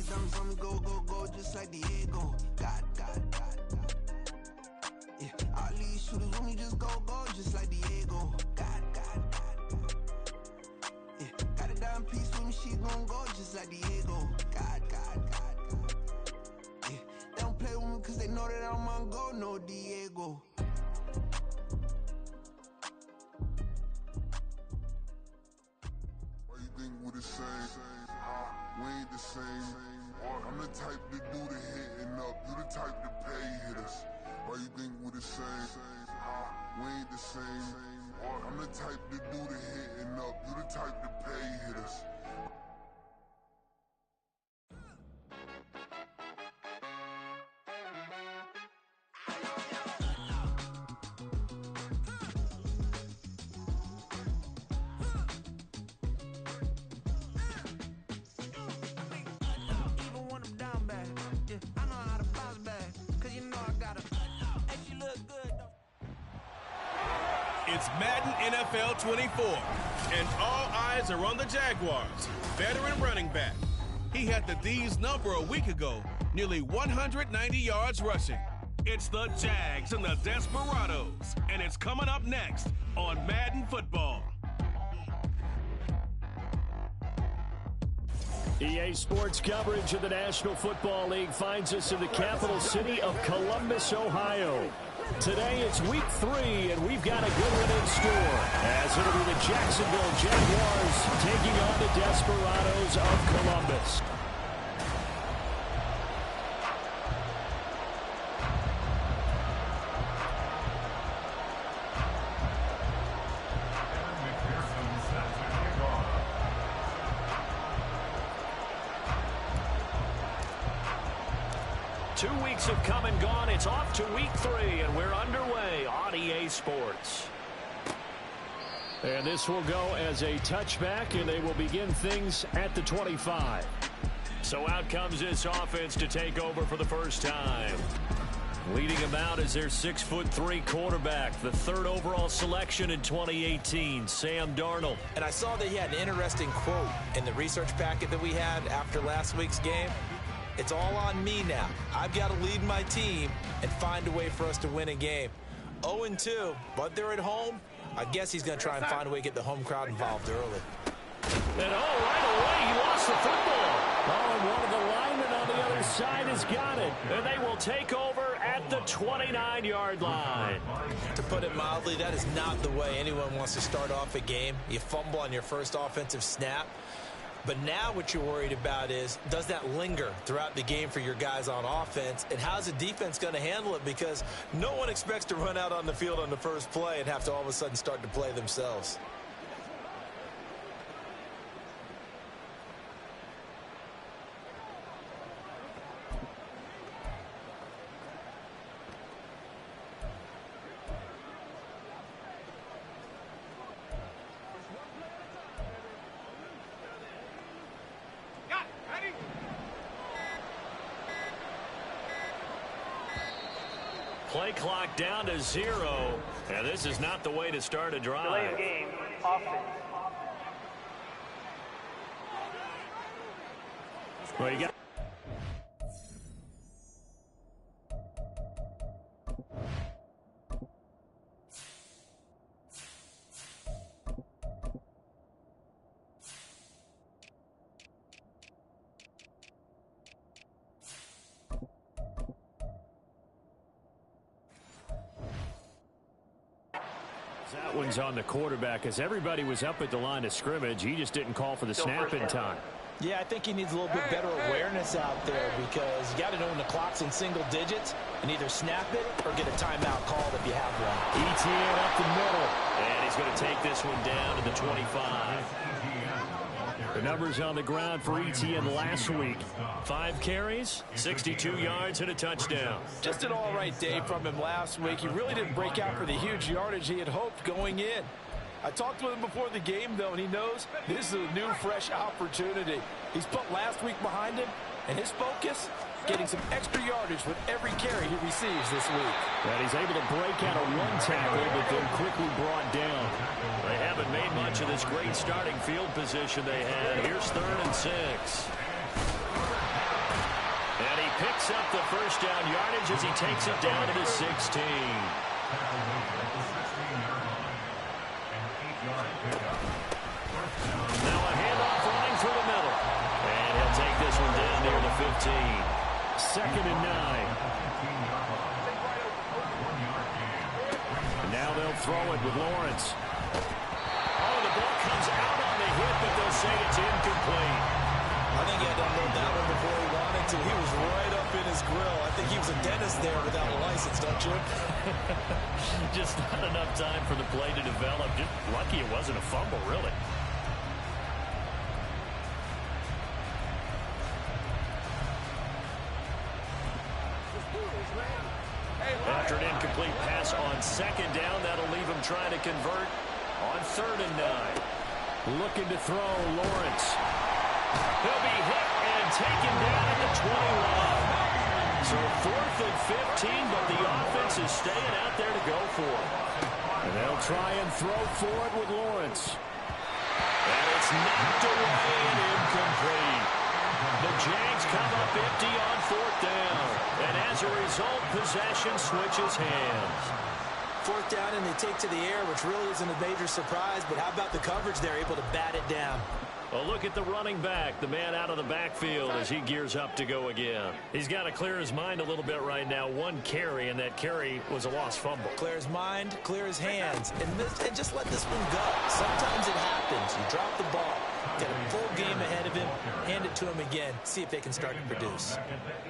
these diamonds on me go, go, go, just like Diego. God. Yeah, all these shooters on me just go, go, just like Diego. God. Yeah, got a dime piece with me, she gon' go, just like Diego. God. Yeah, they don't play with me cause they know that I'm on go, no Diego. Why you think we the same? We ain't the same. I'm the type to do the hitting up. You the type to pay hitters. Why you think we the same? We ain't the same. I'm the type to do the hitting up. You the type to pay hitters. It's Madden NFL 24, and all eyes are on the Jaguars' veteran running back. He had the D's number a week ago, nearly 190 yards rushing. It's the Jags and the Desperados, and it's coming up next on Madden Football. EA Sports coverage of the National Football League finds us in the capital city of Columbus, Ohio. Today it's week 3, and we've got a good one in store, as it'll be the Jacksonville Jaguars taking on the Desperados of Columbus. Have come and gone. It's off to week 3, and we're underway on EA Sports. And this will go as a touchback, and they will begin things at the 25. So out comes this offense to take over for the first time. Leading them out is their 6'3" quarterback, the 3rd overall selection in 2018, Sam Darnold. And I saw that he had an interesting quote in the research packet that we had after last week's game. It's all on me now. I've got to lead my team and find a way for us to win a game. 0-2, but they're at home. I guess he's going to try and find a way to get the home crowd involved early. And right away, he lost the football. Oh, and one of the linemen on the other side has got it. And they will take over at the 29-yard line. To put it mildly, that is not the way anyone wants to start off a game. You fumble on your first offensive snap. But now what you're worried about is, does that linger throughout the game for your guys on offense? And how's the defense going to handle it? Because no one expects to run out on the field on the first play and have to all of a sudden start to play themselves. Play clock down to 0, and this is not the way to start a drive. Delay of game, offense. Well, you got that one's on the quarterback as everybody was up at the line of scrimmage. He just didn't call for the snap in time. Yeah, I think he needs a little bit better awareness out there because you got to know when the clock's in single digits and either snap it or get a timeout called if you have one. ETN up the middle, and he's going to take this one down to the 25. The numbers on the ground for ETN last week. 5 carries, 62 yards, and a touchdown. Just an all-right day from him last week. He really didn't break out for the huge yardage he had hoped going in. I talked with him before the game, though, and he knows this is a new, fresh opportunity. He's put last week behind him, and his focus, getting some extra yardage with every carry he receives this week. And he's able to break out of one tackle, but then quickly brought down. They haven't made much of this great starting field position they had. Here's 3rd and 6. first down yardage as he takes it down to the 16. Now a handoff running through the middle. And he'll take this one down near the 15. 2nd and 9. And now they'll throw it with Lawrence. Oh, the ball comes out on the hit, but they'll say it's incomplete. I think he had to unload that one before he wanted to. He was right up in his grill. I think he was a dentist there without a license, don't you? Just not enough time for the play to develop. Just lucky it wasn't a fumble, really. After an incomplete pass on 2nd down, that'll leave him trying to convert on 3rd and 9. Looking to throw, Lawrence. He'll be hit and taken down at the 21. So 4th and 15, but the offense is staying out there to go for it. And they'll try and throw for it with Lawrence. And it's knocked away and incomplete. The Jags come up empty on 4th down. And as a result, possession switches hands. 4th down and they take to the air, which really isn't a major surprise, but how about the coverage? They're able to bat it down. A look at the running back, the man out of the backfield as he gears up to go again. He's got to clear his mind a little bit right now. 1 carry, and that carry was a lost fumble. Clear his mind, clear his hands, and just let this one go. Sometimes it happens. You drop the ball. Got a full game ahead of him. Hand it to him again. See if they can start to produce.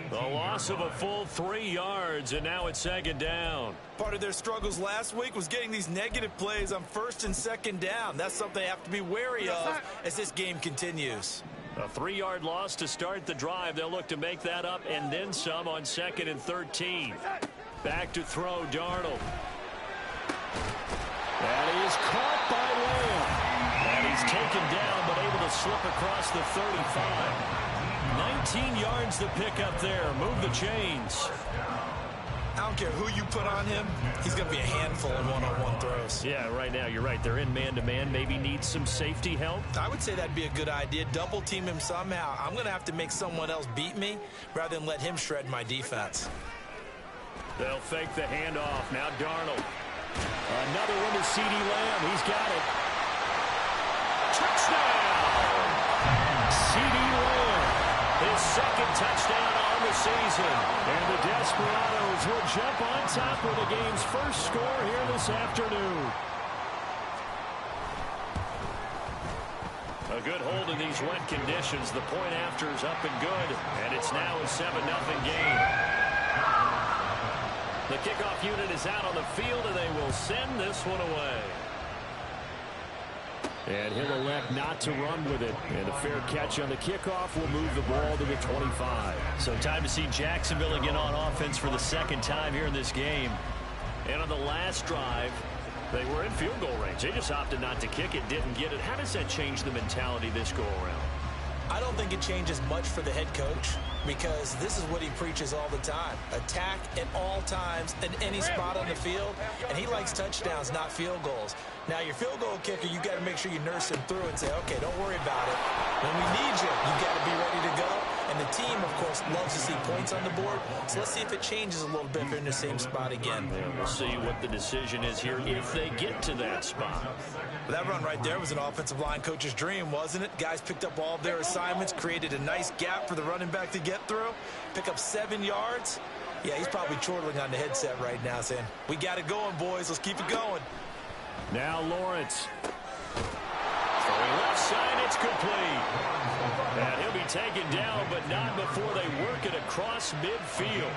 The loss of a full 3 yards, and now it's 2nd down. Part of their struggles last week was getting these negative plays on 1st and 2nd down. That's something they have to be wary of as this game continues. A 3-yard loss to start the drive. They'll look to make that up and then some on 2nd and 13. Back to throw, Darnold. That is caught by Lamb. And he's taken down, but able to slip across the 35. 19 yards to pick up there. Move the chains. I don't care who you put on him. He's going to be a handful in one-on-one throws. Yeah, right now, you're right. They're in man-to-man. Maybe needs some safety help. I would say that'd be a good idea. Double team him somehow. I'm going to have to make someone else beat me rather than let him shred my defense. They'll fake the handoff. Now Darnold. Another one to CeeDee Lamb. He's got it. Touchdown! CeeDee Lamb. His 2nd touchdown on the season. And the Desperados will jump on top with the game's first score here this afternoon. A good hold in these wet conditions. The point after is up and good. And it's now a 7-0 game. The kickoff unit is out on the field, and they will send this one away. And he'll elect not to run with it. And a fair catch on the kickoff will move the ball to the 25. So time to see Jacksonville again on offense for the 2nd time here in this game. And on the last drive, they were in field goal range. They just opted not to kick it, didn't get it. How does that change the mentality this go-around? I don't think it changes much for the head coach because this is what he preaches all the time. Attack at all times in any spot on the field, and he likes touchdowns, not field goals. Now, your field goal kicker, you got to make sure you nurse him through and say, okay, don't worry about it. When we need you, you got to be ready to go. And the team, of course, loves to see points on the board. So let's see if it changes a little bit if they're in the same spot again. Yeah, we'll see what the decision is here if they get to that spot. But that run right there was an offensive line coach's dream, wasn't it? Guys picked up all of their assignments, created a nice gap for the running back to get through, pick up 7 yards. Yeah, he's probably chortling on the headset right now saying, we got it going, boys. Let's keep it going. Now Lawrence. Throwing left side, it's complete. And he'll be taken down, but not before they work it across midfield.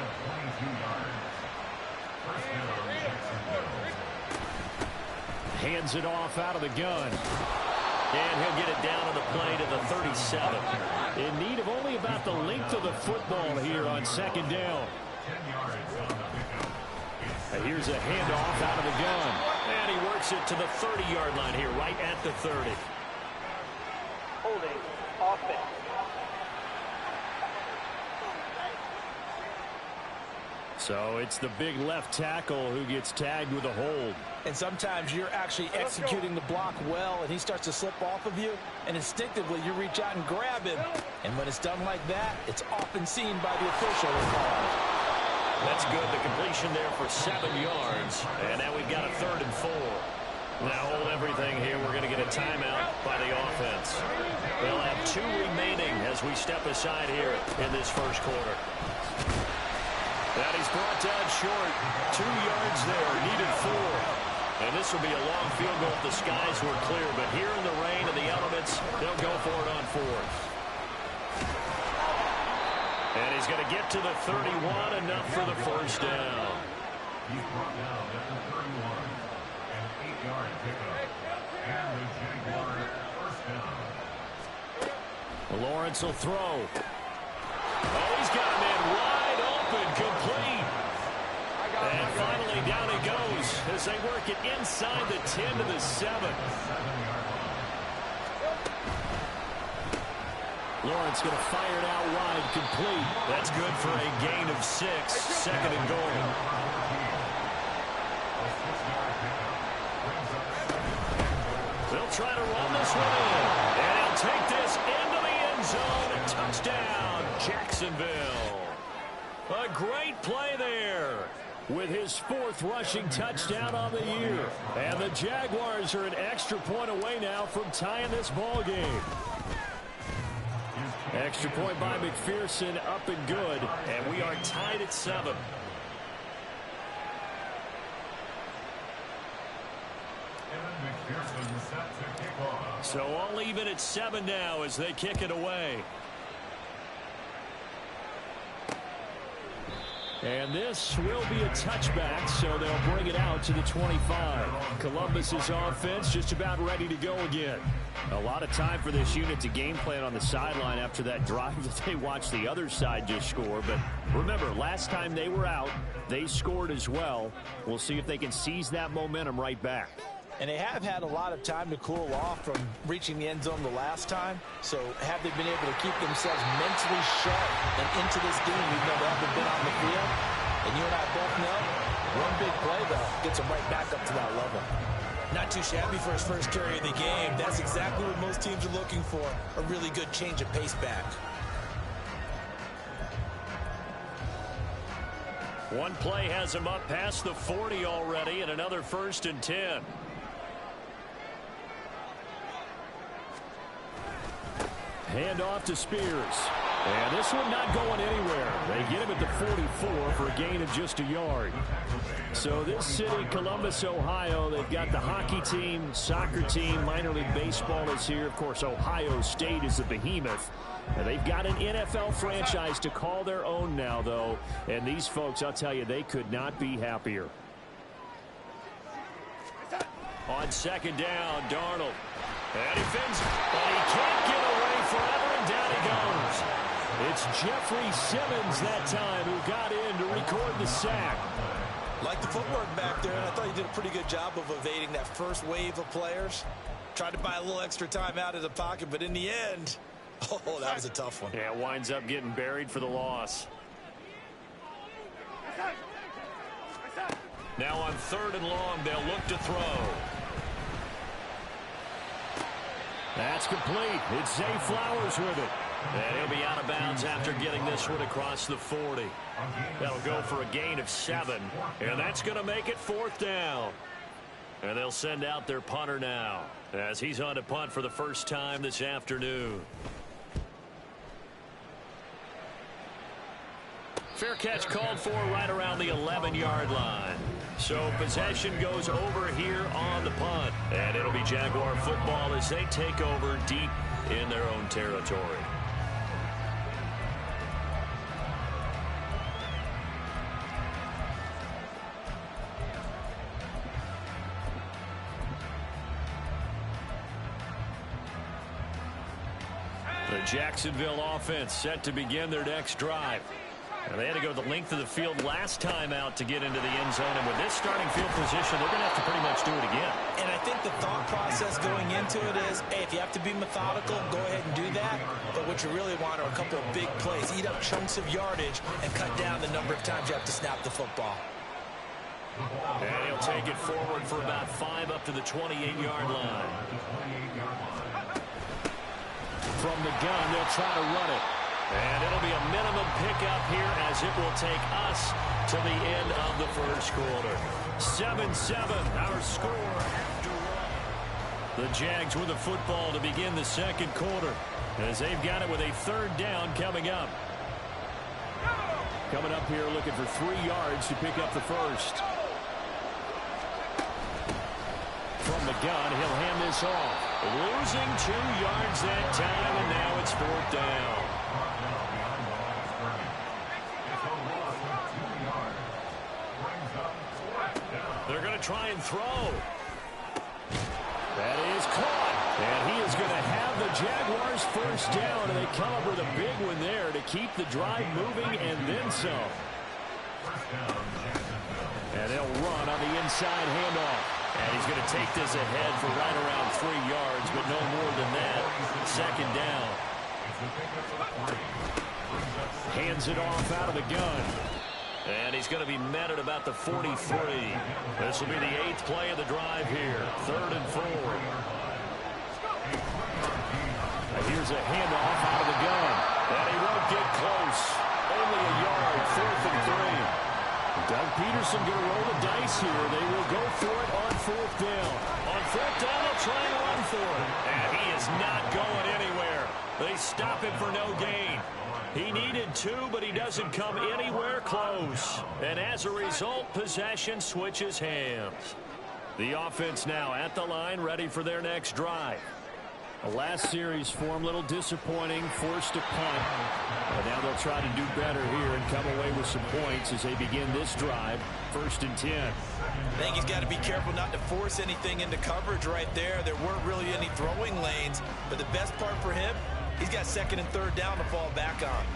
Hands it off out of the gun. And he'll get it down on the play to the 37. In need of only about the length of the football here on 2nd down. And here's a handoff out of the gun. And he works it to the 30-yard line here, right at the 30. Holding offense. So it's the big left tackle who gets tagged with a hold. And sometimes you're actually executing the block well, and he starts to slip off of you, and instinctively you reach out and grab him. And when it's done like that, it's often seen by the official as called. That's good. The completion there for 7 yards. And now we've got a 3rd and 4. Now hold everything here. We're going to get a timeout by the offense. They'll have 2 remaining as we step aside here in this first quarter. That is brought down short. 2 yards there. Needed 4. And this will be a long field goal if the skies were clear. But here in the rain and the elements, they'll go for it on 4th. And he's going to get to the 31, enough for the first down. He's brought down at the 31. An 8-yard pickup. And the Jaguars first down. Lawrence will throw. Oh, he's got him in wide open, complete. And finally down he goes as they work it inside the 10 to the 7. Lawrence going to fire it out wide, complete. That's good for a gain of 6, 2nd and goal. They'll try to run this one in. And he'll take this into the end zone. A touchdown, Jacksonville. A great play there with his 4th rushing touchdown on the year. And the Jaguars are an extra point away now from tying this ball game. Extra point by McPherson, up and good. And we are tied at 7. So all even at 7 now as they kick it away. And this will be a touchback, so they'll bring it out to the 25. Columbus's offense just about ready to go again. A lot of time for this unit to game plan on the sideline after that drive that they watched the other side just score. But remember, last time they were out, they scored as well. We'll see if they can seize that momentum right back. And they have had a lot of time to cool off from reaching the end zone the last time. So have they been able to keep themselves mentally sharp and into this game even though they haven't been on the field? And you and I both know one big play, though, gets them right back up to that level. Not too shabby for his first carry of the game. That's exactly what most teams are looking for, a really good change of pace back. One play has him up past the 40 already, and another 1st and 10. Hand off to Spears. And this one not going anywhere. They get him at the 44 for a gain of just a yard. So this city, Columbus, Ohio, they've got the hockey team, soccer team, minor league baseball is here. Of course, Ohio State is a behemoth. Now, they've got an NFL franchise to call their own now, though. And these folks, I'll tell you, they could not be happier. On 2nd down, Darnold. And he fins, but he can't get away forever, and down he goes. It's Jeffrey Simmons that time who got in to record the sack. Like the footwork back there, and I thought he did a pretty good job of evading that first wave of players. Tried to buy a little extra time out of the pocket, but in the end, oh, that was a tough one. Yeah, winds up getting buried for the loss. Now on 3rd and long, they'll look to throw. That's complete. It's Zay Flowers with it. And he'll be out of bounds after getting this one across the 40. That'll go for a gain of 7. And that's going to make it 4th down. And they'll send out their punter now as he's on to punt for the first time this afternoon. Fair catch called for right around the 11-yard line. So possession goes over here on the punt. And it'll be Jaguar football as they take over deep in their own territory. The Jacksonville offense set to begin their next drive. They had to go the length of the field last time out to get into the end zone. And with this starting field position, they're going to have to pretty much do it again. And I think the thought process going into it is, hey, if you have to be methodical, go ahead and do that. But what you really want are a couple of big plays. Eat up chunks of yardage and cut down the number of times you have to snap the football. And he'll take it forward for about 5 up to the 28-yard line. From the gun, they'll try to run it. And it'll be a minimum pickup here as it will take us to the end of the first quarter. 7-7, our score after one. The Jags with the football to begin the second quarter as they've got it with a third down coming up. Coming up here looking for 3 yards to pick up the first. From the gun, he'll hand this off. Losing 2 yards that time, and now it's 4th down. They're going to try and throw. That is caught. And he is going to have the Jaguars first down, and they come up with a big one there to keep the drive moving and then some. And they'll run on the inside handoff. And he's going to take this ahead for right around 3 yards, but no more than that. Second down. Hands it off out of the gun. And he's going to be met at about the 43. This will be the 8th play of the drive here. 3rd and 4. Here's a handoff out of the gun. And he won't get close. Only a yard. 4th and 3. Doug Peterson going to roll the dice here. They will go for it on 4th down. On 4th down, they'll try and run for it. And he is not going anywhere. They stop him for no gain. He needed 2, but he doesn't come anywhere close. And as a result, possession switches hands. The offense now at the line, ready for their next drive. The last series for him, a little disappointing, forced a punt. But now they'll try to do better here and come away with some points as they begin this drive. 1st and 10. I think he's got to be careful not to force anything into coverage right there. There weren't really any throwing lanes. But the best part for him, he's got 2nd and 3rd down to fall back on.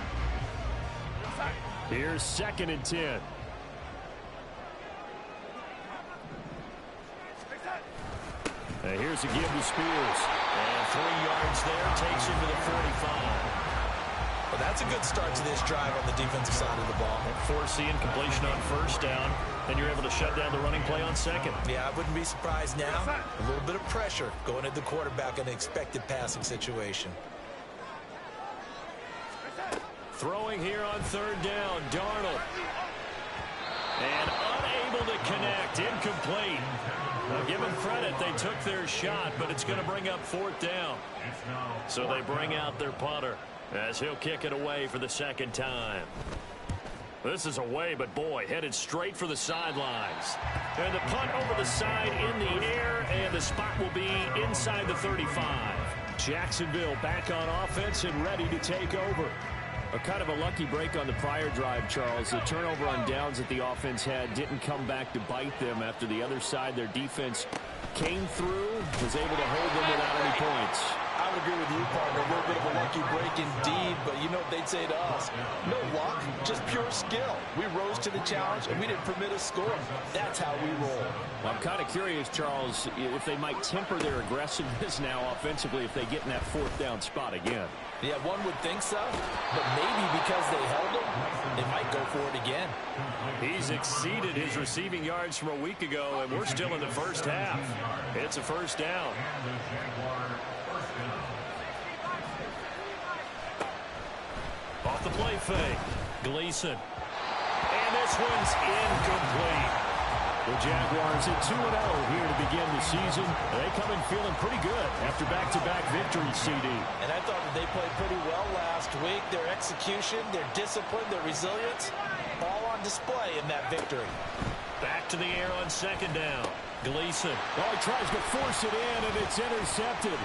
Here's 2nd and 10. And here's a give to Spears. And 3 yards there, takes him to the 45. Well, that's a good start to this drive on the defensive side of the ball. Forcing completion on 1st down, and you're able to shut down the running play on 2nd. Yeah, I wouldn't be surprised now. A little bit of pressure going at the quarterback in an expected passing situation. Throwing here on 3rd down, Darnold. And unable to connect, incomplete. Now give them credit, they took their shot, but it's going to bring up 4th down. So they bring out their punter as he'll kick it away for the 2nd time. This is away, but boy, headed straight for the sidelines. And the punt over the side in the air, and the spot will be inside the 35. Jacksonville back on offense and ready to take over. A kind of a lucky break on the prior drive, Charles. The turnover on downs that the offense had didn't come back to bite them after the other side. Their defense came through, was able to hold them without any points. I would agree with you, partner. A little bit of a lucky break indeed, but you know what they'd say to us? No luck, just pure skill. We rose to the challenge, and we didn't permit a score. That's how we roll. Well, I'm kind of curious, Charles, if they might temper their aggressiveness now offensively if they get in that 4th down spot again. Yeah, one would think so, but maybe because they held him, they might go for it again. He's exceeded his receiving yards from a week ago, and we're still in the 1st half. It's a 1st down. Off the play fake, Gleason. And this one's incomplete. The Jaguars at 2-0 here to begin the season. They come in feeling pretty good after back-to-back victories, CD. And I thought that they played pretty well last week. Their execution, their discipline, their resilience, all on display in that victory. Back to the air on 2nd down. Gleason. Oh, he tries to force it in, and it's intercepted.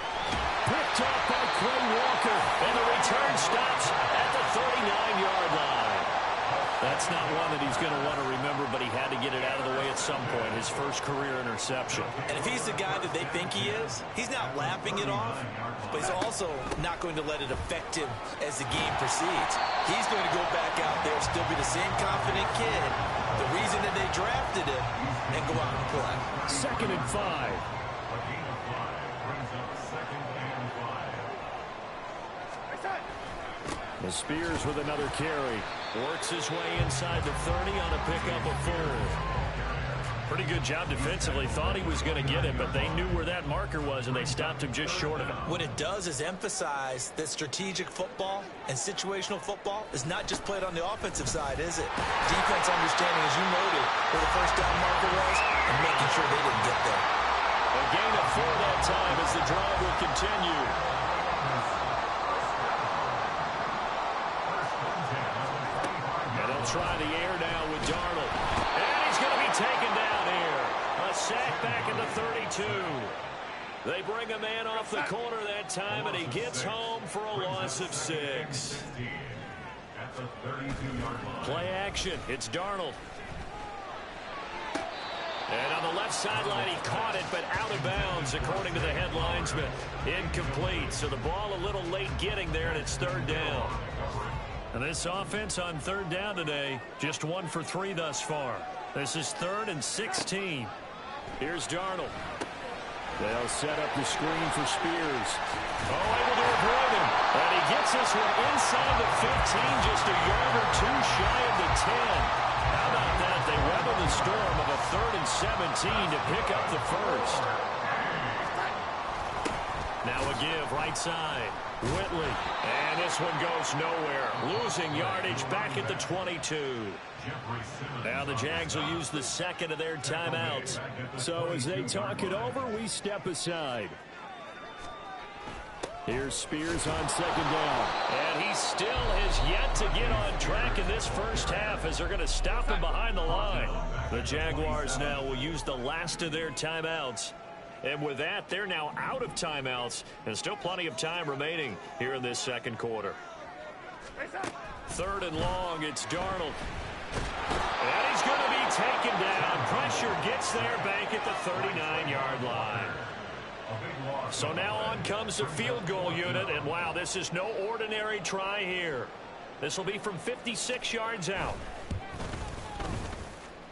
Picked up by Quay Walker. And the return stops at the 39-yard line. That's not one that he's going to want to remember, but he had to get it out of the way at some point, his first career interception. And if he's the guy that they think he is, he's not laughing it off, but he's also not going to let it affect him as the game proceeds. He's going to go back out there, still be the same confident kid, the reason that they drafted him, and go out and play. 2nd and 5. The Spears with another carry. Works his way inside the 30 on a pickup of 4. Pretty good job defensively. Thought he was going to get him, but they knew where that marker was, and they stopped him just short of it. What it does is emphasize that strategic football and situational football is not just played on the offensive side, is it? Defense understanding, as you noted, where the first down marker was and making sure they didn't get there. A gain of 4 that time as the drive will continue. And they'll try the air now with Darnold. And he's going to be taken down here. A sack back at the 32. They bring a man off the corner that time, and he gets home for a loss of 6. Play action. It's Darnold. And on the left sideline, he caught it, but out of bounds, according to the head linesman. Incomplete. So the ball a little late getting there, and it's 3rd down. And this offense on 3rd down today, just 1 for 3 thus far. This is 3rd and 16. Here's Darnold. They'll set up the screen for Spears. Oh, able to avoid him. And he gets this one inside the 15, just a yard or 2 shy of the 10. How about that? They weather the storm of a 3rd and 17 to pick up the first. Now a give right side. Whitley. And this one goes nowhere. Losing yardage back at the 22. Now the Jags will use the second of their timeouts. So as they talk it over, we step aside. Here's Spears on 2nd down. And he still has yet to get on track in this first half as they're going to stop him behind the line. The Jaguars now will use the last of their timeouts. And with that, they're now out of timeouts and still plenty of time remaining here in this second quarter. 3rd and long, it's Darnold. And he's going to be taken down. Pressure gets there back at the 39-yard line. So now on comes the field goal unit, and wow, this is no ordinary try here. This will be from 56 yards out.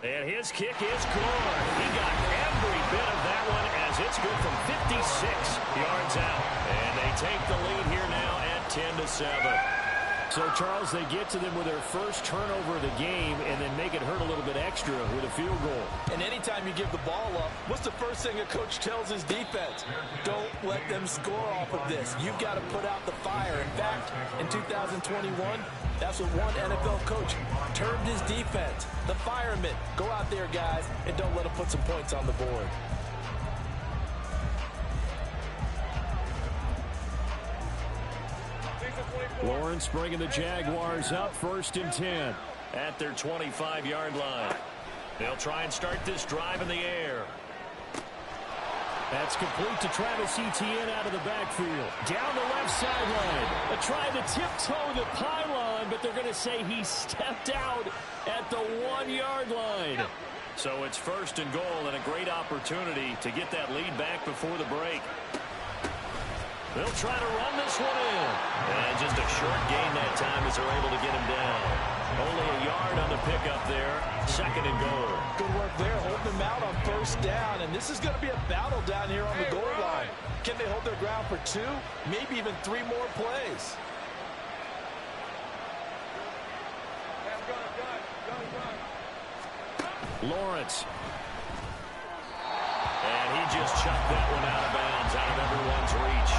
And his kick is good. He got every bit of that one as it's good from 56 yards out. And they take the lead here now at 10-7. So, Charles, they get to them with their first turnover of the game and then make it hurt a little bit extra with a field goal. And anytime you give the ball up, what's the first thing a coach tells his defense? Don't let them score off of this. You've got to put out the fire. In fact, in 2021, that's what one NFL coach termed his defense. The firemen. Go out there, guys, and don't let them put some points on the board. Lawrence bringing the Jaguars up 1st and 10 at their 25-yard line. They'll try and start this drive in the air. That's complete to Travis Etienne out of the backfield. Down the left sideline. A try to tiptoe the pylon, but they're going to say he stepped out at the 1-yard line. So it's 1st and goal and a great opportunity to get that lead back before the break. They'll try to run this one in. And just a short gain that time as they're able to get him down. Only a yard on the pickup there. 2nd and goal. Good work there, holding them out on 1st down. And this is going to be a battle down here on the goal line. Can they hold their ground for 2, maybe even 3 more plays? Lawrence. And he just chucked that one out of bounds, out of everyone's reach.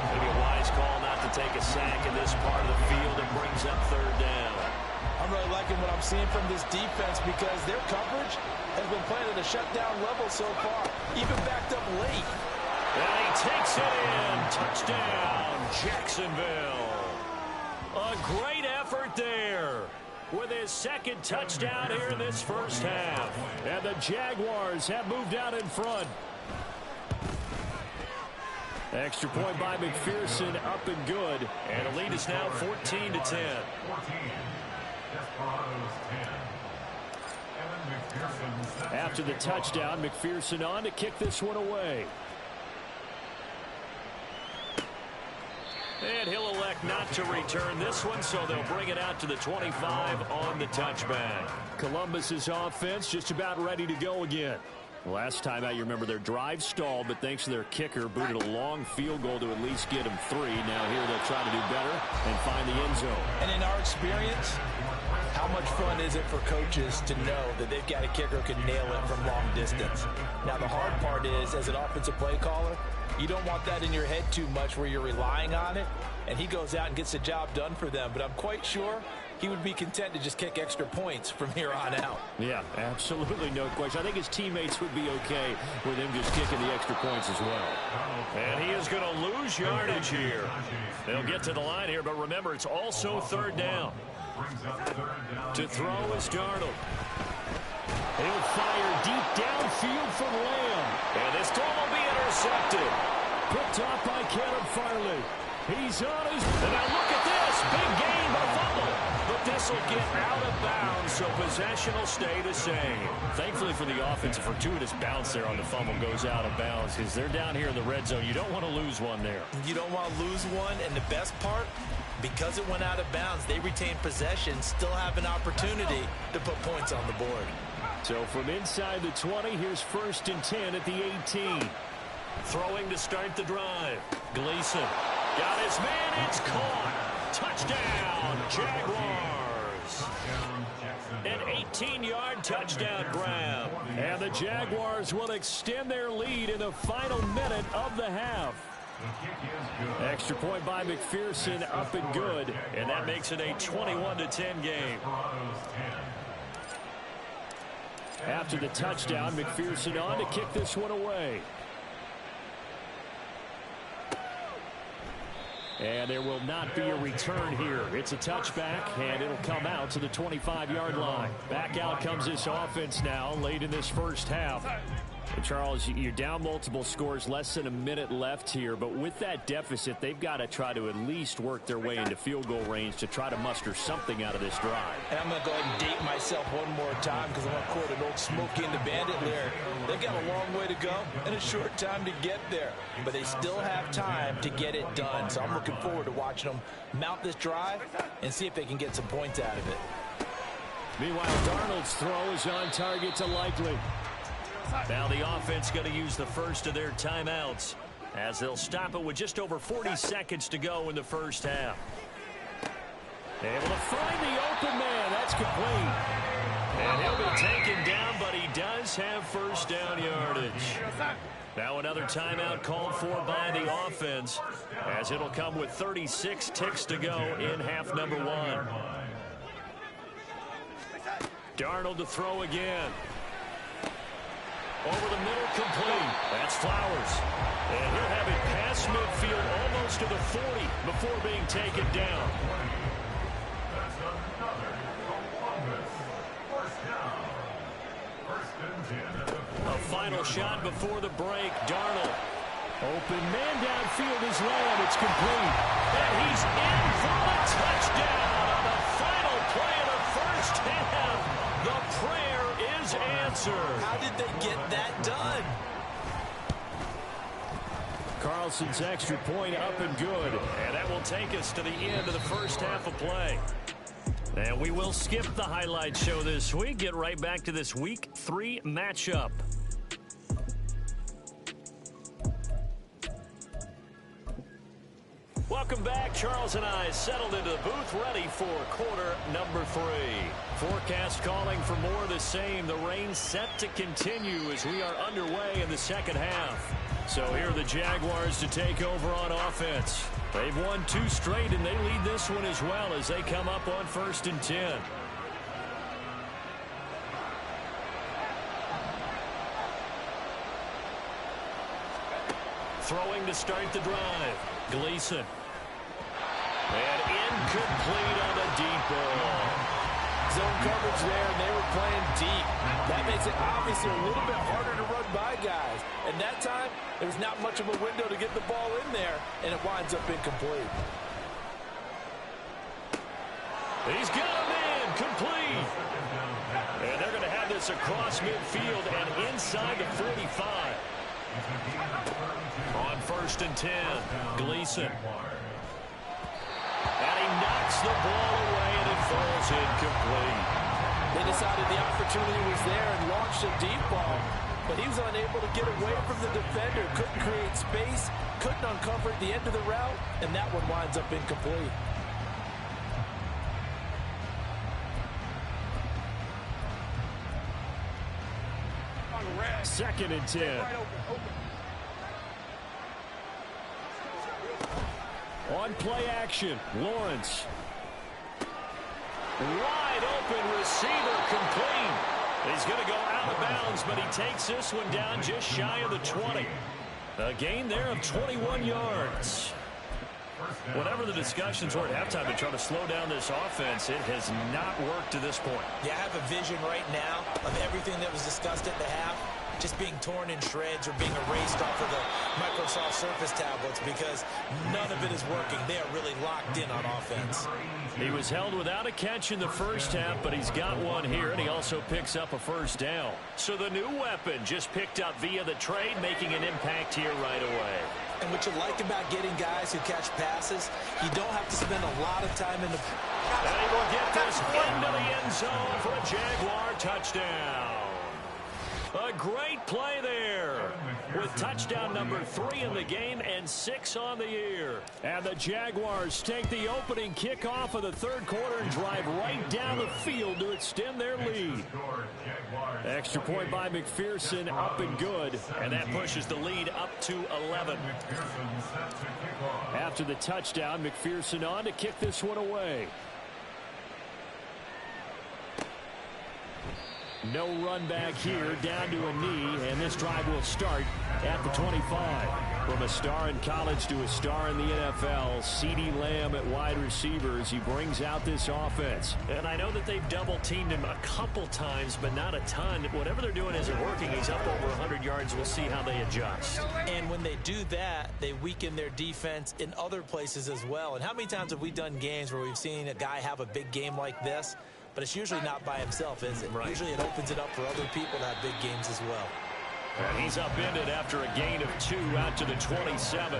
Maybe a wise call not to take a sack in this part of the field and brings up 3rd down. I'm really liking what I'm seeing from this defense because their coverage has been playing at a shutdown level so far, even backed up late. And he takes it in. Touchdown, Jacksonville. A great effort there with his 2nd touchdown here in this first half. And the Jaguars have moved out in front. Extra point by McPherson, up and good. And the lead is now 14-10. 14. Desperados 10. After the touchdown, McPherson on to kick this one away. And he'll elect not to return this one, so they'll bring it out to the 25 on the touchback. Columbus's offense just about ready to go again. Last time out, you remember their drive stalled, but thanks to their kicker, booted a long field goal to at least get them 3. Now here they'll try to do better and find the end zone. And in our experience, how much fun is it for coaches to know that they've got a kicker who can nail it from long distance? Now, the hard part is, as an offensive play caller, you don't want that in your head too much where you're relying on it, and he goes out and gets the job done for them. But I'm quite sure he would be content to just kick extra points from here on out. Yeah, absolutely no question. I think his teammates would be okay with him just kicking the extra points as well. And he is going to lose yardage here. They'll get to the line here, but remember, it's also third down. To throw is Darnold. He'll fire deep downfield from Lamb. And this throw will be intercepted. Picked off by Caleb Farley. He's on his... And now look at this. Big gain, but a fumble. But this will get out of bounds, so possession will stay the same. Thankfully for the offense, a fortuitous bounce there on the fumble goes out of bounds because they're down here in the red zone. You don't want to lose one there. You don't want to lose one, and the best part, because it went out of bounds, they retain possession, still have an opportunity to put points on the board. So from inside the 20, here's 1st and 10 at the 18. Throwing to start the drive. Gleason got his man. It's caught. Touchdown, Jaguars. An 18-yard touchdown grab. And the Jaguars will extend their lead in the final minute of the half. Extra point by McPherson, up and good. And that makes it a 21-10 game. After the touchdown, McPherson on to kick this one away. And there will not be a return here. It's a touchback, and it'll come out to the 25-yard line. Back out comes this offense now late in this first half. And Charles, you're down multiple scores, less than a minute left here. But with that deficit, they've got to try to at least work their way into field goal range to try to muster something out of this drive. And I'm going to go ahead and date myself one more time because I'm going to quote an old Smokey and the Bandit lyric. They've got a long way to go and a short time to get there. But they still have time to get it done. So I'm looking forward to watching them mount this drive and see if they can get some points out of it. Meanwhile, Darnold's throw is on target to Likely. Now the offense going to use the first of their timeouts as they'll stop it with just over 40 seconds to go in the first half. Able to find the open man. That's complete. And he'll be taken down, but he does have first down yardage. Now another timeout called for by the offense as it'll come with 36 ticks to go in half number 1. Darnold to throw again. Over the middle, complete. That's Flowers. And he'll have it past midfield almost to the 40 before being taken down. A final shot before the break. Darnold. Open man downfield is Lamb. It's complete. And he's in for a touchdown on the final play of the first half. The prayer is answered. How did they get that done? Carlson's extra point up and good. And that will take us to the end of the first half of play. And we will skip the highlight show this week. Get right back to this Week 3 matchup. Welcome back. Charles and I settled into the booth ready for quarter number 3. Forecast calling for more of the same. The rain set to continue as we are underway in the second half. So here are the Jaguars to take over on offense. They've won 2 straight, and they lead this one as well as they come up on 1st and 10. Throwing to start the drive. Gleason. And incomplete on the deep ball. Zone coverage there, and they were playing deep. That makes it obviously a little bit harder to run by guys. And that time, there's not much of a window to get the ball in there, and it winds up incomplete. He's got him in, complete. And they're going to have this across midfield and inside the 45. On 1st and 10, Gleason. And he knocks the ball away, and it falls incomplete. They decided the opportunity was there and launched a deep ball. but he was unable to get away from the defender. Couldn't create space, couldn't uncover the end of the route, and that one winds up incomplete. Second and 10. On play action, Lawrence. Wide open receiver, complete. He's going to go out of bounds, but he takes this one down just shy of the 20. A gain there of 21 yards. Whatever the discussions were at halftime to try to slow down this offense, it has not worked to this point. Yeah, I have a vision right now of everything that was discussed at the half just being torn in shreds or being erased off of the Microsoft Surface tablets because none of it is working. They are really locked in on offense. He was held without a catch in the first half, but he's got one here, and he also picks up a first down. So the new weapon just picked up via the trade, making an impact here right away. And what you like about getting guys who catch passes, you don't have to spend a lot of time in the... And he will get this into the end zone for a Jaguar touchdown. A great play there with touchdown number 3 in the game and 6 on the year. And the Jaguars take the opening kickoff of the third quarter and drive right down the field to extend their lead. Extra point by McPherson, up and good, and that pushes the lead up to 11. After the touchdown, McPherson on to kick this one away. No run back here, down to a knee, and this drive will start at the 25. From a star in college to a star in the NFL, CeeDee Lamb at wide receivers, he brings out this offense. And I know that they've double-teamed him a couple times, but not a ton. Whatever they're doing isn't working. He's up over 100 yards. We'll see how they adjust. And when they do that, they weaken their defense in other places as well. And how many times have we done games where we've seen a guy have a big game like this? But it's usually not by himself, is it? Right. Usually it opens it up for other people to have big games as well. And he's upended after a gain of 2 out to the 27.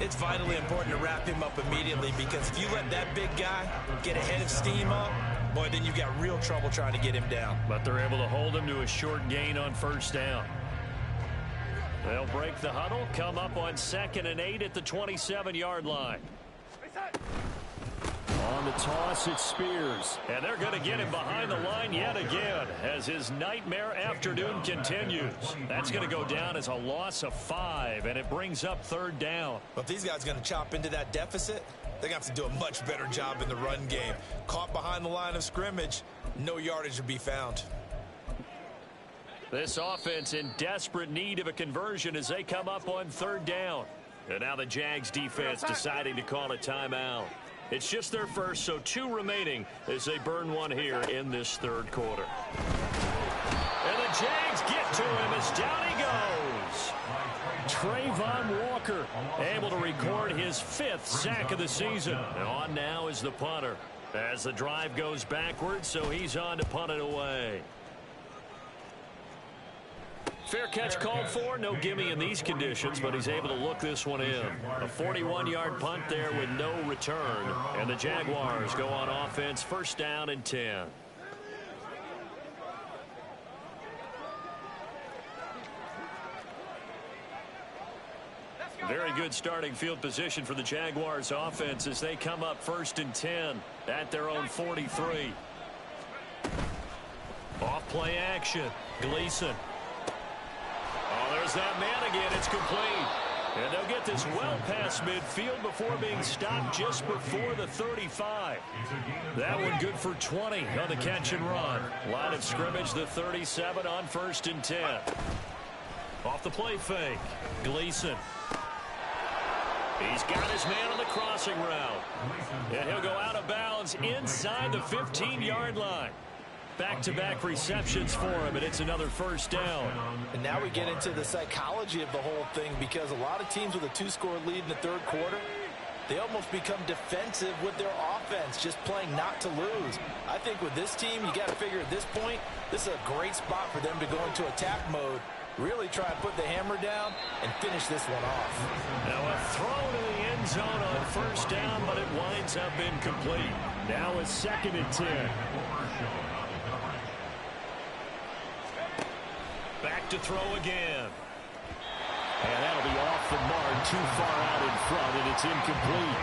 It's vitally important to wrap him up immediately because if you let that big guy get a head of steam up, boy, then you've got real trouble trying to get him down. But they're able to hold him to a short gain on first down. They'll break the huddle, come up on 2nd and 8 at the 27-yard line. On the toss, it's Spears. And they're going to get him behind the line yet again as his nightmare afternoon continues. That's going to go down as a loss of 5, and it brings up 3rd down. But if these guys are going to chop into that deficit, they're going to have to do a much better job in the run game. Caught behind the line of scrimmage, no yardage to be found. This offense in desperate need of a conversion as they come up on 3rd down. And now the Jags defense deciding to call a timeout. It's just their first, so 2 remaining as they burn one here in this 3rd quarter. And the Jags get to him as down he goes. Trayvon Walker able to record his 5th sack of the season. And on now is the punter as the drive goes backwards, so he's on to punt it away. Fair catch called for. No gimme in these conditions, but he's able to look this one in. A 41-yard punt there with no return. And the Jaguars go on offense, 1st down and 10. Very good starting field position for the Jaguars offense as they come up 1st and 10 at their own 43. Off play action. Gleason. Oh, there's that man again. It's complete. And they'll get this well past midfield before being stopped just before the 35. That one good for 20 on the catch and run. Line of scrimmage, the 37 on 1st and 10. Off the play fake. Gleason. He's got his man on the crossing route. And he'll go out of bounds inside the 15-yard line. Back-to-back receptions for him, and it's another 1st down. And now we get into the psychology of the whole thing because a lot of teams with a 2-score lead in the 3rd quarter, they almost become defensive with their offense, just playing not to lose. I think with this team, you got to figure at this point, this is a great spot for them to go into attack mode, really try and put the hammer down and finish this one off. Now a throw to the end zone on 1st down, but it winds up incomplete. Now a 2nd and 10. Back to throw again. And that'll be off the mark, too far out in front, and it's incomplete.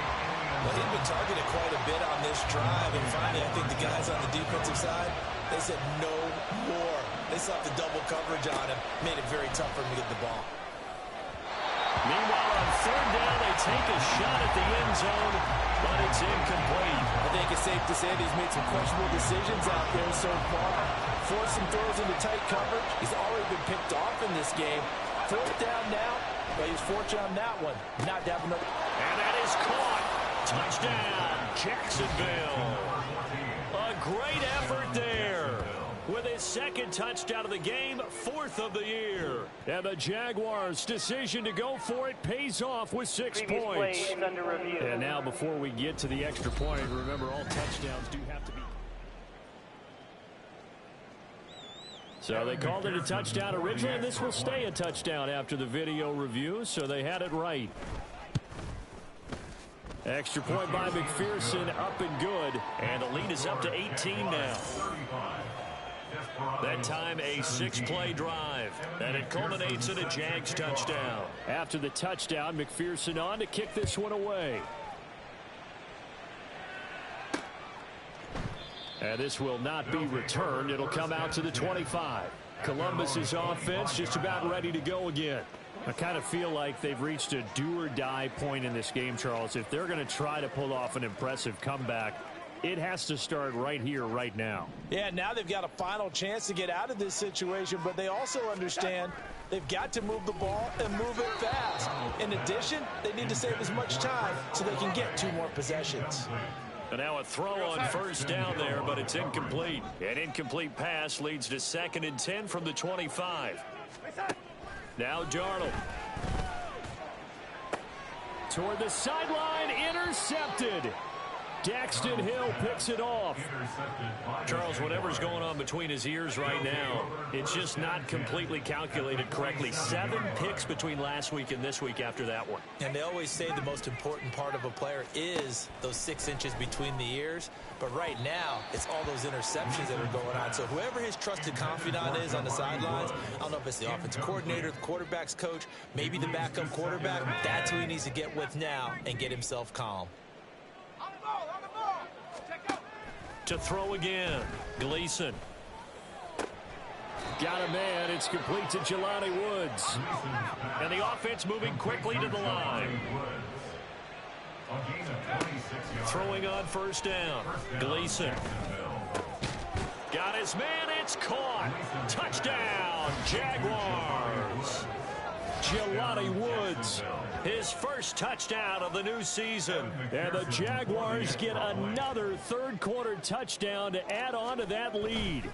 Well, he'd been targeted quite a bit on this drive, and finally I think the guys on the defensive side, they said no more. They slapped the double coverage on him, made it very tough for him to get the ball. Meanwhile, on third down, they take a shot at the end zone, but it's incomplete. I think it's safe to say that he's made some questionable decisions out there so far. Forced some throws into tight coverage. He's already been picked off in this game. Fourth down now, but he's fortunate on that one. Not to have another. And that is caught. Touchdown, Jacksonville. A great effort there. With his second touchdown of the game, fourth of the year. And the Jaguars' decision to go for it pays off with 6 points. And now before we get to the extra point, remember all touchdowns do have to be. So they called it a touchdown originally, and this will stay a touchdown after the video review, so they had it right. Extra point by McPherson, up and good. And the lead is up to 18 now. That time a 6-play drive. And it culminates in a Jags touchdown. After the touchdown, McPherson on to kick this one away. And this will not be returned. It'll come out to the 25. Columbus's offense just about ready to go again. I kind of feel like they've reached a do-or-die point in this game, Charles. If they're going to try to pull off an impressive comeback, it has to start right here, right now. Yeah, now they've got a final chance to get out of this situation, but they also understand they've got to move the ball and move it fast. In addition, they need to save as much time so they can get 2 more possessions. And now a throw on first down there, but it's incomplete. An incomplete pass leads to 2nd and 10 from the 25. Now Darnold. Toward the sideline, intercepted. Daxton Hill picks it off. Charles, whatever's going on between his ears right now, it's just not completely calculated correctly. 7 picks between last week and this week after that one. And they always say the most important part of a player is those 6 inches between the ears. But right now, it's all those interceptions that are going on. So whoever his trusted confidant is on the sidelines, I don't know if it's the offensive coordinator, the quarterback's coach, maybe the backup quarterback, that's who he needs to get with now and get himself calm. To throw again, Gleason. Got a man. It's complete to Jelani Woods. And the offense moving quickly to the line. Throwing on first down, Gleason. Got his man. It's caught. Touchdown, Jaguars. Jelani Woods, his first touchdown of the new season. And the Jaguars get another third-quarter touchdown to add on to that lead.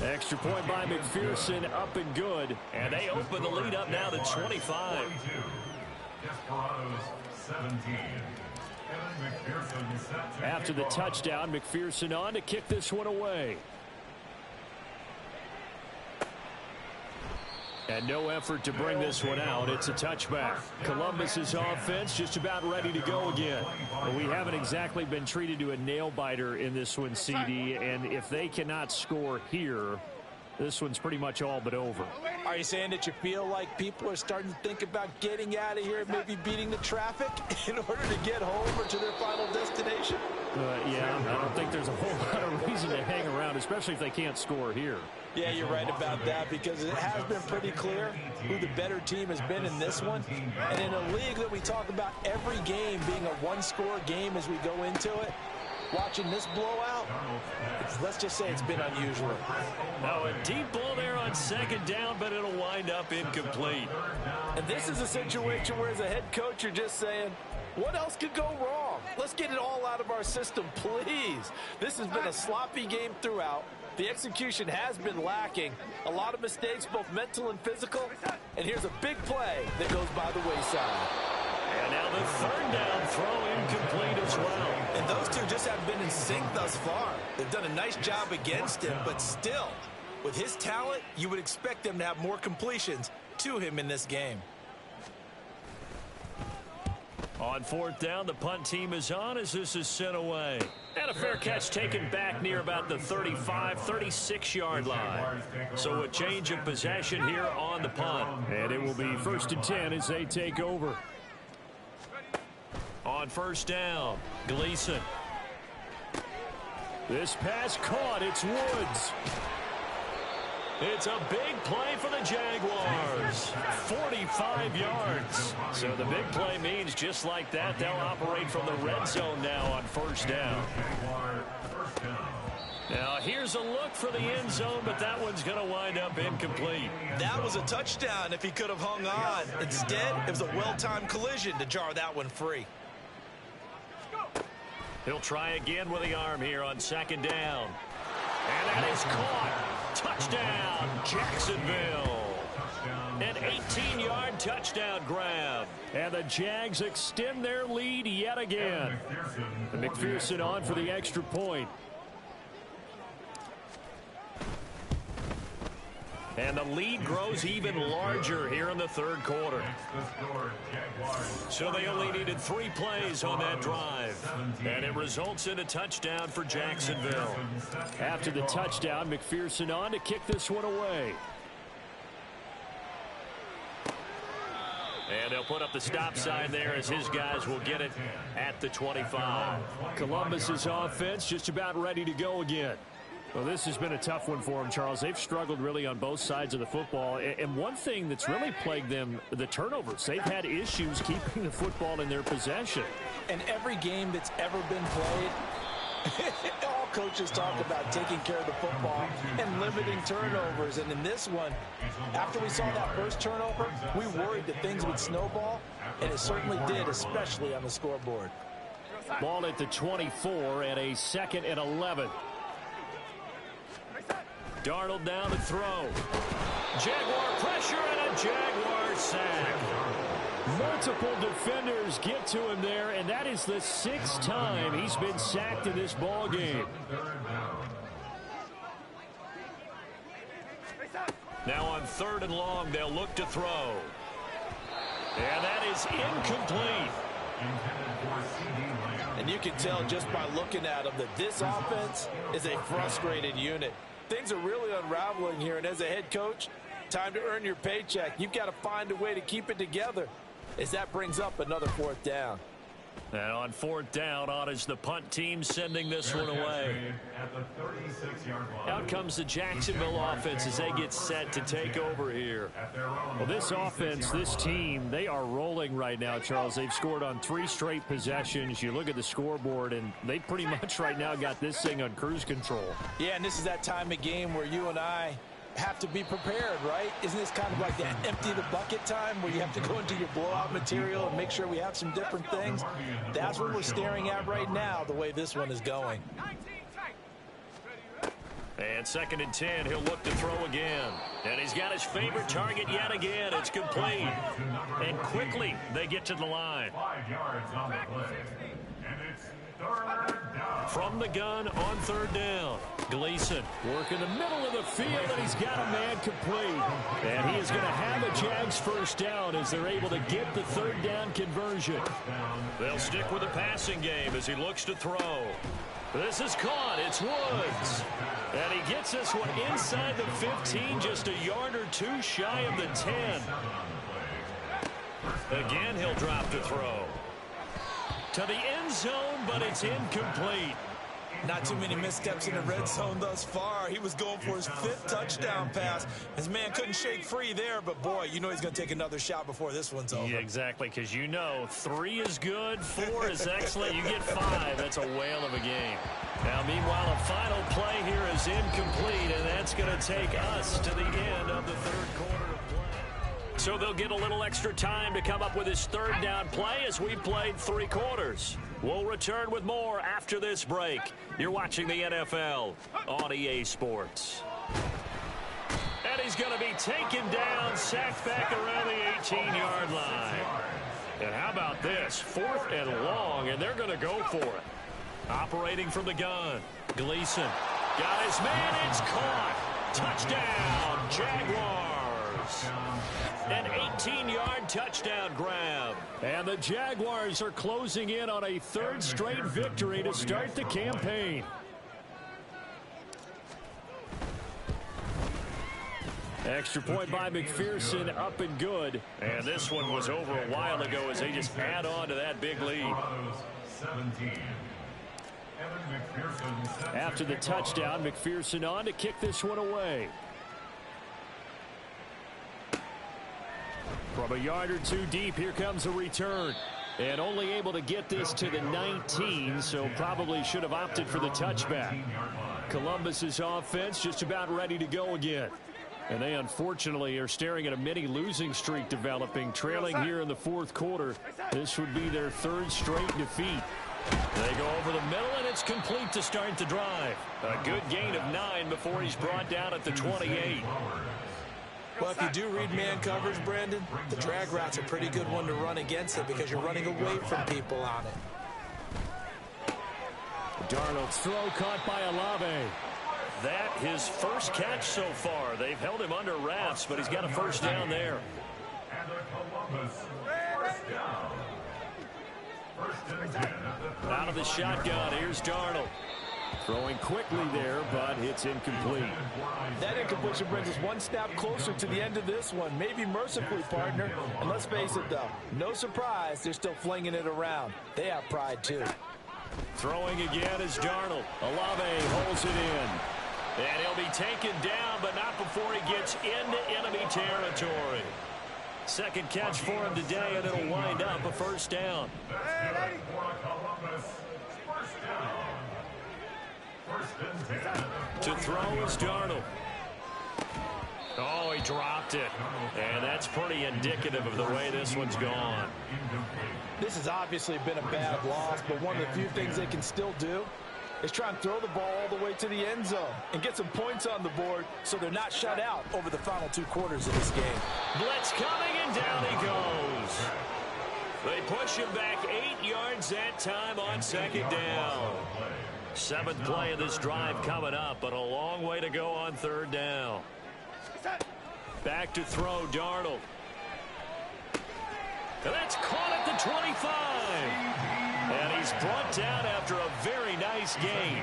Extra point by McPherson, up and good. And they open the lead up now to 25. Desperados 17. After the touchdown, McPherson on to kick this one away. And no effort to bring this one out. It's a touchback. Columbus's offense just about ready to go again. But we haven't exactly been treated to a nail-biter in this one, CD. And if they cannot score here, this one's pretty much all but over. Are you saying that you feel like people are starting to think about getting out of here, maybe beating the traffic in order to get home or to their final destination? Yeah, I don't think there's a whole lot of reason to hang around, especially if they can't score here. Yeah, you're right about that, because it has been pretty clear who the better team has been in this one. And in a league that we talk about every game being a one-score game as we go into it, watching this blowout, let's just say it's been unusual. Now a deep ball there on second down, but it'll wind up incomplete. And this is a situation where as a head coach you're just saying, what else could go wrong? Let's get it all out of our system, please. This has been a sloppy game throughout. The execution has been lacking. A lot of mistakes, both mental and physical. And here's a big play that goes by the wayside. And now the third down throw incomplete as well. And those two just have been in sync thus far. They've done a nice job against him, but still, with his talent, you would expect them to have more completions to him in this game. On fourth down, the punt team is on as this is sent away. And a fair catch taken back near about the 35, 36-yard line. So a change of possession here on the punt. And it will be 1st and 10 as they take over. On first down, Gleason. This pass caught. It's Woods. It's a big play for the Jaguars. 45 yards. So the big play means just like that, they'll operate from the red zone now on first down. Now here's a look for the end zone, but that one's going to wind up incomplete. That was a touchdown if he could have hung on. Instead, it was a well-timed collision to jar that one free. He'll try again with the arm here on second down. And that is caught. Touchdown, Jacksonville. An 18-yard touchdown grab. And the Jags extend their lead yet again. And McPherson on for the extra point. And the lead grows even larger here in the third quarter. So they only needed 3 plays on that drive. And it results in a touchdown for Jacksonville. After the touchdown, McPherson on to kick this one away. And they'll put up the stop sign there as his guys will get it at the 25. Columbus's offense just about ready to go again. Well, this has been a tough one for them, Charles. They've struggled really on both sides of the football. And one thing that's really plagued them, the turnovers. They've had issues keeping the football in their possession. And every game that's ever been played, all coaches talk about taking care of the football and limiting turnovers. And in this one, after we saw that first turnover, we worried that things would snowball, and it certainly did, especially on the scoreboard. Ball at the 24 and a 2nd and 11. Darnold down to throw. Jaguar pressure and a Jaguar sack. Multiple defenders get to him there, and that is the 6th time he's been sacked in this ball game. Now on 3rd and long, they'll look to throw. And that is incomplete. And you can tell just by looking at them that this offense is a frustrated unit. Things are really unraveling here, and as a head coach, time to earn your paycheck. You've got to find a way to keep it together as that brings up another 4th down. And on 4th down, on is the punt team sending this one away. Out comes the Jacksonville offense as they get set to take over here. Well, this offense, this team, they are rolling right now, Charles. They've scored on 3 straight possessions. You look at the scoreboard, and they pretty much right now got this thing on cruise control. Yeah, and this is that time of game where you and I have to be prepared, right? Isn't this kind of like that empty the bucket time where you have to go into your blowout material and make sure we have some different things? That's what we're staring at right now, the way this one is going. And 2nd and 10, he'll look to throw again. And he's got his favorite target yet again. It's complete. And quickly, they get to the line. 5 yards on the play. And it's 3rd down. From the gun on 3rd down. Gleason working the middle of the field, and he's got a man complete. And he is going to have a Jags 1st down as they're able to get the 3rd down conversion. They'll stick with the passing game as he looks to throw. This is caught. It's Woods. And he gets this one inside the 15, just a yard or 2 shy of the 10. Again, he'll drop to throw. To the end zone, but it's incomplete. Not too many missteps in the red zone thus far. He was going for his 5th touchdown pass. His man couldn't shake free there, but boy, you know he's going to take another shot before this one's over. Yeah, exactly, because you know 3 is good, 4 is excellent. You get 5. That's a whale of a game. Now, meanwhile, a final play here is incomplete, and that's going to take us to the end of the 3rd quarter of play. So they'll get a little extra time to come up with his 3rd down play as we've played 3 quarters. We'll return with more after this break. You're watching the NFL on EA Sports. And he's going to be taken down, sacked back around the 18-yard line. And how about this? 4th and long, and they're going to go for it. Operating from the gun, Gleason got his man. It's caught. Touchdown, Jaguars. Jaguars. An 18-yard touchdown grab. And the Jaguars are closing in on a third straight victory to start the campaign. Extra point by McPherson, up and good. And this one was over a while ago as they just add on to that big lead. After the touchdown, McPherson on to kick this one away. From a yard or two deep, here comes a return. And only able to get this to the 19, so probably should have opted for the touchback. Columbus's offense just about ready to go again. And they unfortunately are staring at a mini losing streak developing, trailing here in the fourth quarter. This would be their third straight defeat. They go over the middle, and it's complete to start the drive. A good gain of 9 before he's brought down at the 28. Well, if you do read man coverage, Brandon, the drag route's a pretty good one to run against it because you're running away from people on it. Darnold's throw caught by Olave. That his first catch so far. They've held him under wraps, but he's got a first down there. Out of the shotgun, here's Darnold. Throwing quickly there, but it's incomplete. That incompletion brings us one snap closer to the end of this one. Maybe mercifully, partner. And let's face it, though, no surprise, they're still flinging it around. They have pride, too. Throwing again is Darnold. Olave holds it in. And he'll be taken down, but not before he gets into enemy territory. Second catch for him today, and it'll wind up a first down. To throw is Darnold. Oh, he dropped it. And that's pretty indicative of the way this one's gone. This has obviously been a bad loss, but one of the few things they can still do is try and throw the ball all the way to the end zone and get some points on the board so they're not shut out over the final 2 quarters of this game. Blitz coming, and down he goes. They push him back 8 yards that time on second down. 7th play of this drive coming up, but a long way to go on third down. Back to throw, Darnold. And that's caught at the 25. And he's brought down after a very nice gain.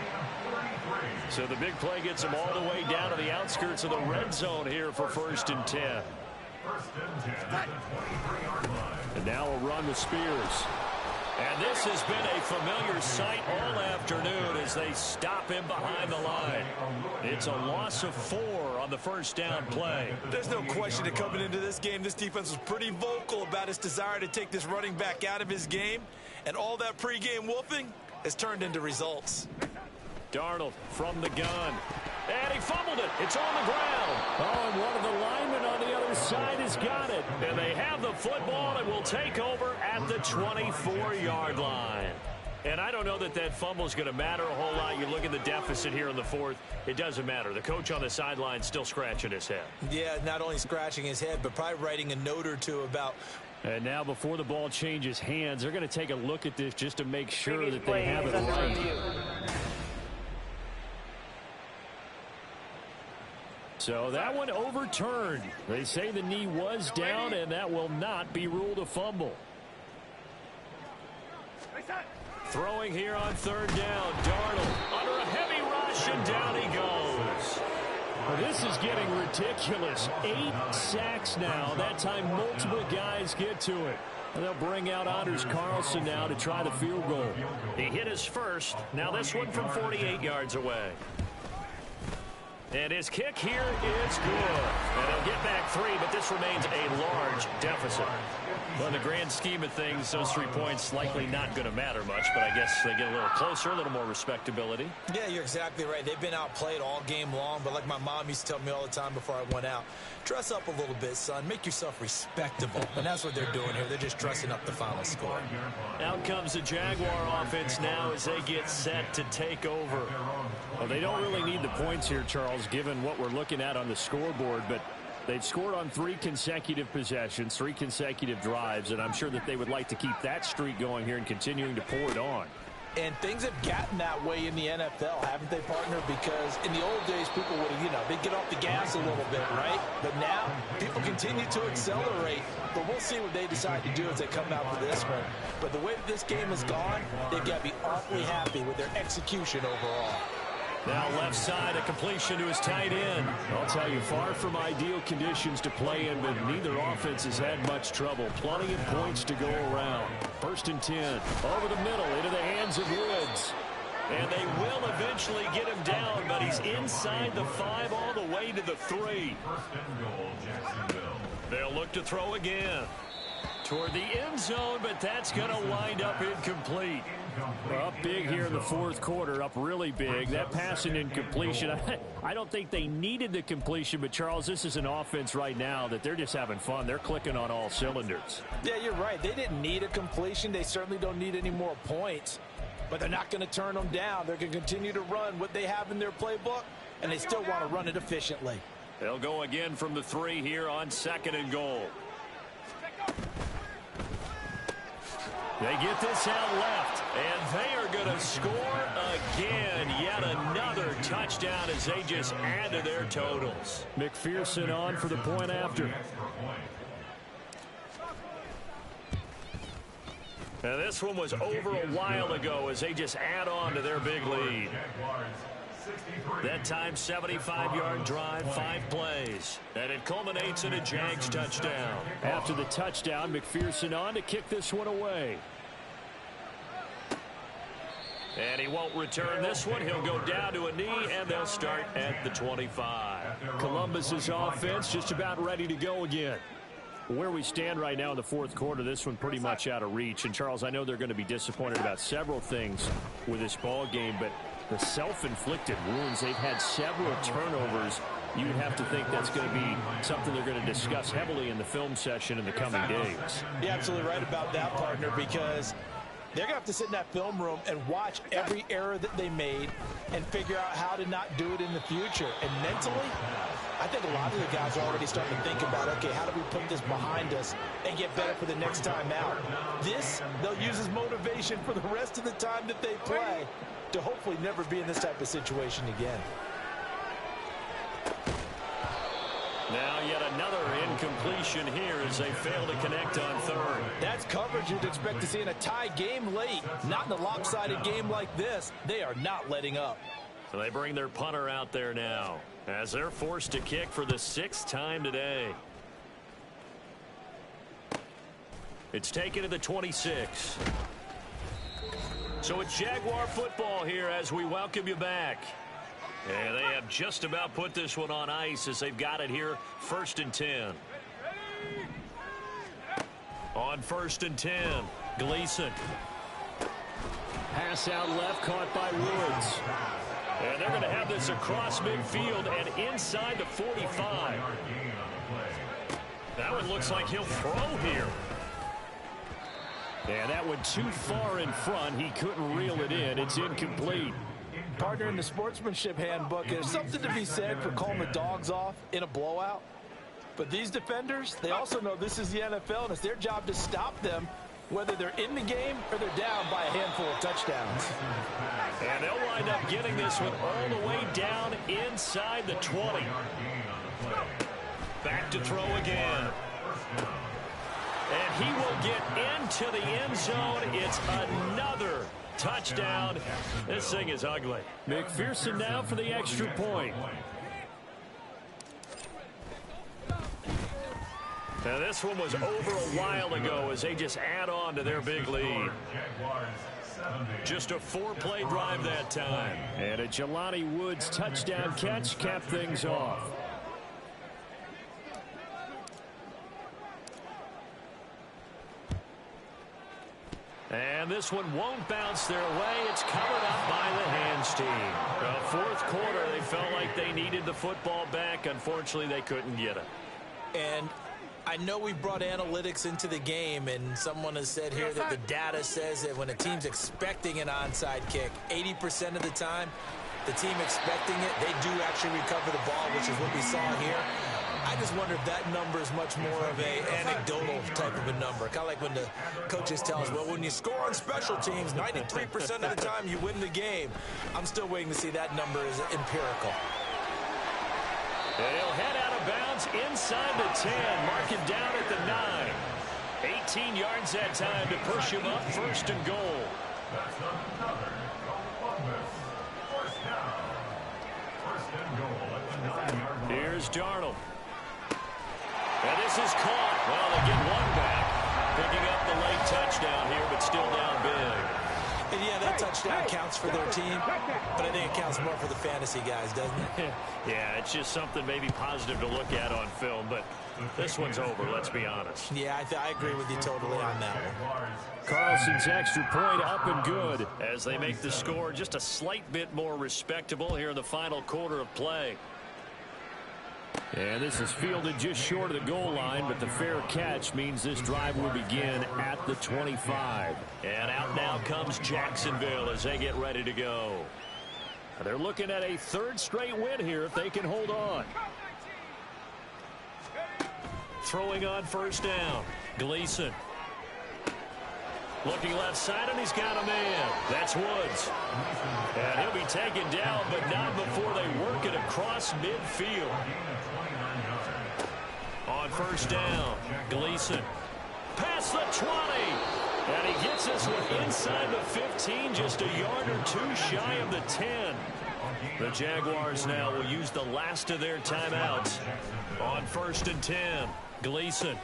So the big play gets him all the way down to the outskirts of the red zone here for 1st and 10. And now a run with Spears. And this has been a familiar sight all afternoon as they stop him behind the line. It's a loss of 4 on the first down play. There's no question that coming into this game, this defense was pretty vocal about its desire to take this running back out of his game. And all that pregame wolfing has turned into results. Darnold from the gun. And he fumbled it. It's on the ground. Oh, and one of the linemen on the other side has got it. And they have the football and will take over at the 24-yard line. And I don't know that that fumble is going to matter a whole lot. You look at the deficit here in the 4th. It doesn't matter. The coach on the sideline still scratching his head. Yeah, not only scratching his head, but probably writing a note or two about. And now before the ball changes hands, they're going to take a look at this just to make sure that they have it right. So that one overturned. They say the knee was down, and that will not be ruled a fumble. Throwing here on third down. Darnold under a heavy rush, and down he goes. Well, this is getting ridiculous. 8 sacks now. That time multiple guys get to it. And they'll bring out Anders Carlson now to try the field goal. He hit his first. Now this one from 48 yards away. And his kick here is good. And he'll get back 3, but this remains a large deficit. Well, in the grand scheme of things, those 3 points likely not going to matter much, but I guess they get a little closer, a little more respectability. Yeah, you're exactly right. They've been outplayed all game long, but like my mom used to tell me all the time before I went out, dress up a little bit, son. Make yourself respectable. And that's what they're doing here. They're just dressing up the final score. Out comes the Jaguar offense now as they get set to take over. Well, they don't really need the points here, Charles, given what we're looking at on the scoreboard, but they've scored on 3 consecutive possessions, 3 consecutive drives, and I'm sure that they would like to keep that streak going here and continuing to pour it on. And things have gotten that way in the NFL, haven't they, partner? Because in the old days, people would have, they'd get off the gas a little bit, right? But now, people continue to accelerate. But we'll see what they decide to do as they come out for this one. But the way that this game has gone, they've got to be awfully happy with their execution overall. Now left side, a completion to his tight end. I'll tell you, far from ideal conditions to play in, but neither offense has had much trouble. Plenty of points to go around. 1st and 10. Over the middle, into the hands of Woods. And they will eventually get him down, but he's inside the 5 all the way to the 3. 1st and goal, Jacksonville. They'll look to throw again. Toward the end zone, but that's going to wind up incomplete. Up big here in the 4th quarter, up really big. That pass and incompletion, I don't think they needed the completion, but Charles, this is an offense right now that they're just having fun. They're clicking on all cylinders. Yeah, you're right. They didn't need a completion. They certainly don't need any more points, but they're not going to turn them down. They're going to continue to run what they have in their playbook, and they still want to run it efficiently. They'll go again from the 3 here on 2nd and goal. They get this out left, and they are going to score again. Yet another touchdown as they just add to their totals. McPherson on for the point after. Now this one was over a while ago as they just add on to their big lead. That time 75-yard drive, 5 plays. And it culminates in a Jags touchdown. After the touchdown, McPherson on to kick this one away. And he won't return this one. He'll go down to a knee, and they'll start at the 25. Columbus's offense just about ready to go again. Where we stand right now in the 4th quarter, this one pretty much out of reach. And, Charles, I know they're going to be disappointed about several things with this ball game, but the self-inflicted wounds, they've had several turnovers. You'd have to think that's going to be something they're going to discuss heavily in the film session in the coming days. You're absolutely right about that, partner, because they're going to have to sit in that film room and watch every error that they made and figure out how to not do it in the future. And mentally, I think a lot of the guys are already starting to think about, okay, how do we put this behind us and get better for the next time out? This, they'll use as motivation for the rest of the time that they play to hopefully never be in this type of situation again. Now yet another incompletion here as they fail to connect on 3rd. That's coverage you'd expect to see in a tie game late. Not in a lopsided game like this. They are not letting up. So they bring their punter out there now as they're forced to kick for the 6th time today. It's taken to the 26. So it's Jaguar football here as we welcome you back. And they have just about put this one on ice as they've got it here, 1st and 10. On 1st and 10, Gleason. Pass out left, caught by Woods. And they're going to have this across midfield and inside the 45. That one looks like he'll throw here. And that one too far in front. He couldn't reel it in. It's incomplete. Partner, in the sportsmanship handbook, there's something to be said for calling the dogs off in a blowout. But these defenders, they also know this is the NFL, and it's their job to stop them, whether they're in the game or they're down by a handful of touchdowns. And they'll wind up getting this one all the way down inside the 20. Back to throw again. And he will get into the end zone. It's another touchdown. This thing is ugly. McPherson now for the extra point. Now this one was over a while ago as they just add on to their big lead. Just a 4-play drive that time. And a Jelani Woods touchdown catch capped things off. And this one won't bounce their way. It's covered up by the hands team. The 4th quarter, they felt like they needed the football back. Unfortunately, they couldn't get it. And I know we brought analytics into the game, and someone has said here that the data says that when a team's expecting an onside kick, 80% of the time, the team expecting it, they do actually recover the ball, which is what we saw here. I just wonder if that number is much more of a anecdotal type of a number. Kind of like when the coaches tell us, well, when you score on special teams, 93% of the time you win the game. I'm still waiting to see that number is empirical. And he'll head out of bounds inside the 10. Mark him down at the 9. 18 yards that time to push him up, first and goal. That's another Columbus. First down. First and goal at the 9-yard line. Here's Darnold. And this is caught. Well, they get one back. Picking up the late touchdown here, but still down big. And yeah, that touchdown counts for their team, but I think it counts more for the fantasy guys, doesn't it? Yeah, it's just something maybe positive to look at on film, but this one's over, let's be honest. Yeah, I agree with you totally on that one. Carlson's extra point up and good as they make the score just a slight bit more respectable here in the final quarter of play. And this is fielded just short of the goal line, but the fair catch means this drive will begin at the 25. And out now comes Jacksonville as they get ready to go. They're looking at a third straight win here if they can hold on. Throwing on first down. Gleason. Looking left side, and he's got a man. That's Woods. And he'll be taken down, but not before they work it across midfield. On first down, Gleason. Past the 20. And he gets this one inside the 15, just a yard or two shy of the 10. The Jaguars now will use the last of their timeouts. On first and 10, Gleason.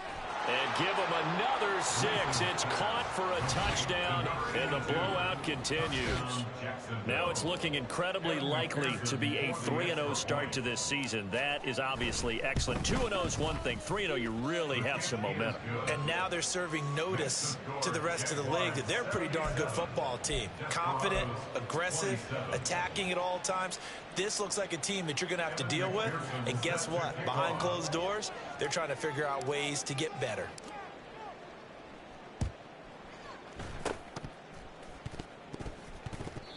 And give him another 6. It's caught for a touchdown, and the blowout continues. Now it's looking incredibly likely to be a 3-0 start to this season. That is obviously excellent. 2-0 is one thing. 3-0, you really have some momentum. And now they're serving notice to the rest of the league that they're a pretty darn good football team. Confident, aggressive, attacking at all times. This looks like a team that you're going to have to deal with. And guess what? Behind closed doors, they're trying to figure out ways to get better.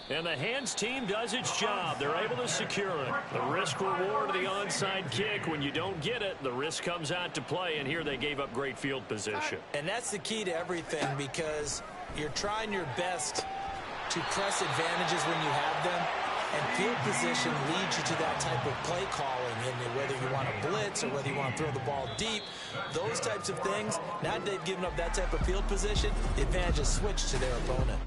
And the hands team does its job. They're able to secure it. The risk reward of the onside kick. When you don't get it, the risk comes out to play. And here they gave up great field position. And that's the key to everything, because you're trying your best to press advantages when you have them. And field position leads you to that type of play calling, and whether you want to blitz or whether you want to throw the ball deep, those types of things. Now that they've given up that type of field position, the advantage is switched to their opponent.